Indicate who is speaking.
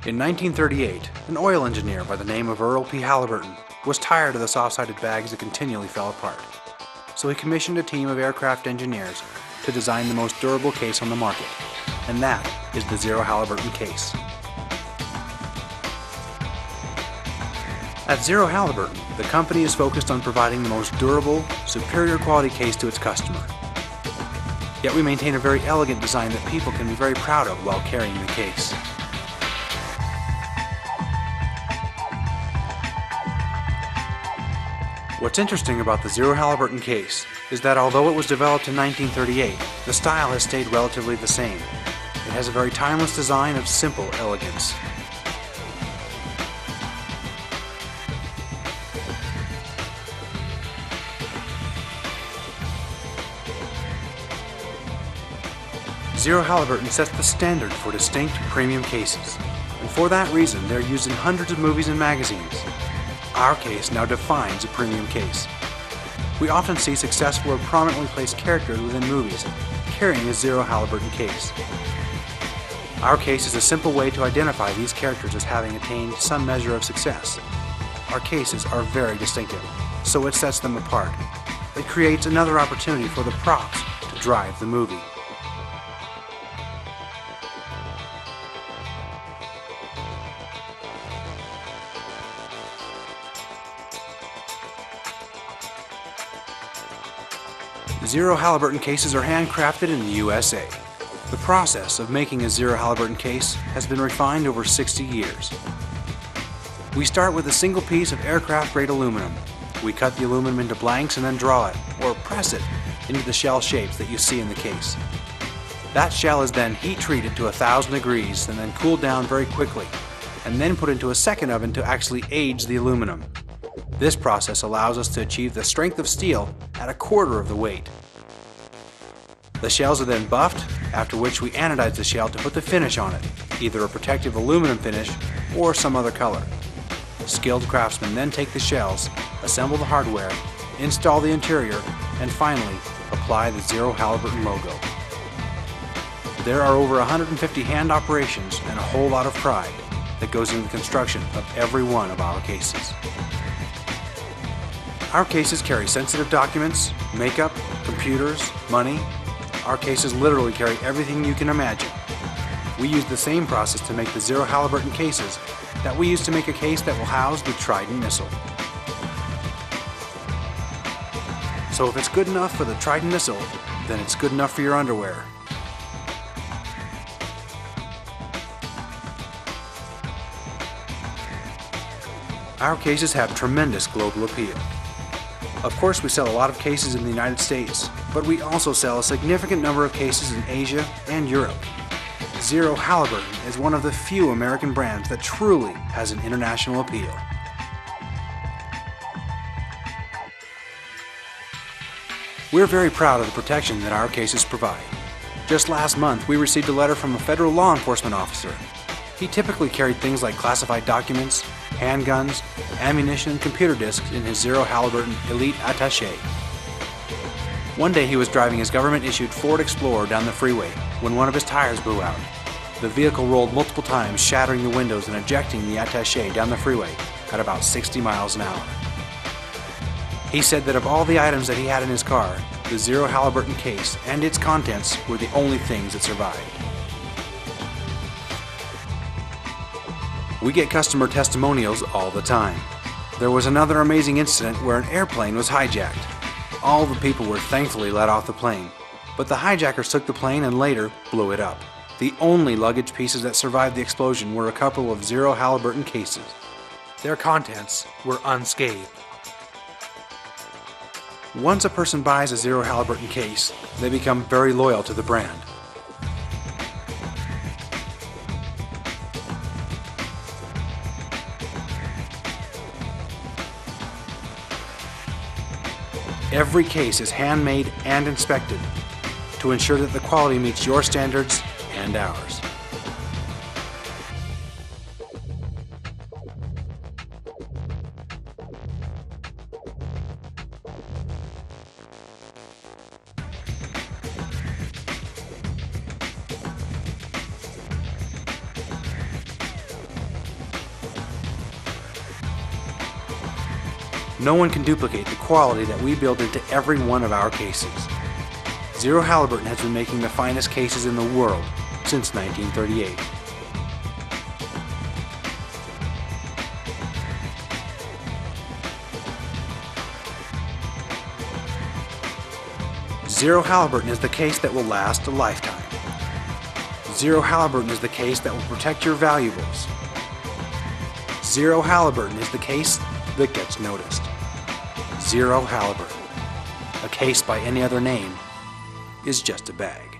Speaker 1: In 1938, an oil engineer by the name of Earl P. Halliburton was tired of the soft-sided bags that continually fell apart. So he commissioned a team of aircraft engineers to design the most durable case on the market, and that is the Zero Halliburton case. At Zero Halliburton, the company is focused on providing the most durable, superior quality case to its customer. Yet we maintain a very elegant design that people can be very proud of while carrying the case. What's interesting about the Zero Halliburton case is that although it was developed in 1938, the style has stayed relatively the same. It has a very timeless design of simple elegance. Zero Halliburton sets the standard for distinct premium cases, and for that reason they're used in hundreds of movies and magazines. Our case now defines a premium case. We often see successful or prominently placed characters within movies carrying a Zero Halliburton case. Our case is a simple way to identify these characters as having attained some measure of success. Our cases are very distinctive, so it sets them apart. It creates another opportunity for the props to drive the movie. Zero Halliburton cases are handcrafted in the USA. The process of making a Zero Halliburton case has been refined over 60 years. We start with a single piece of aircraft-grade aluminum. We cut the aluminum into blanks and then draw it, or press it, into the shell shapes that you see in the case. That shell is then heat-treated to 1,000 degrees and then cooled down very quickly, and then put into a second oven to actually age the aluminum. This process allows us to achieve the strength of steel at a quarter of the weight. The shells are then buffed, after which we anodize the shell to put the finish on it, either a protective aluminum finish or some other color. Skilled craftsmen then take the shells, assemble the hardware, install the interior, and finally apply the Zero Halliburton logo. There are over 150 hand operations and a whole lot of pride that goes into the construction of every one of our cases. Our cases carry sensitive documents, makeup, computers, money. Our cases literally carry everything you can imagine. We use the same process to make the Zero Halliburton cases that we use to make a case that will house the Trident missile. So if it's good enough for the Trident missile, then it's good enough for your underwear. Our cases have tremendous global appeal. Of course, we sell a lot of cases in the United States, but we also sell a significant number of cases in Asia and Europe. Zero Halliburton is one of the few American brands that truly has an international appeal. We're very proud of the protection that our cases provide. Just last month, we received a letter from a federal law enforcement officer. He typically carried things like classified documents, handguns, ammunition, and computer disks in his Zero Halliburton Elite Attaché. One day he was driving his government-issued Ford Explorer down the freeway when one of his tires blew out. The vehicle rolled multiple times, shattering the windows and ejecting the attaché down the freeway at about 60 miles an hour. He said that of all the items that he had in his car, the Zero Halliburton case and its contents were the only things that survived. We get customer testimonials all the time. There was another amazing incident where an airplane was hijacked. All the people were thankfully let off the plane, but the hijackers took the plane and later blew it up. The only luggage pieces that survived the explosion were a couple of Zero Halliburton cases. Their contents were unscathed. Once a person buys a Zero Halliburton case, they become very loyal to the brand. Every case is handmade and inspected to ensure that the quality meets your standards and ours. No one can duplicate the quality that we build into every one of our cases. Zero Halliburton has been making the finest cases in the world since 1938. Zero Halliburton is the case that will last a lifetime. Zero Halliburton is the case that will protect your valuables. Zero Halliburton is the case that gets noticed. Zero Halliburton. A case by any other name is just a bag.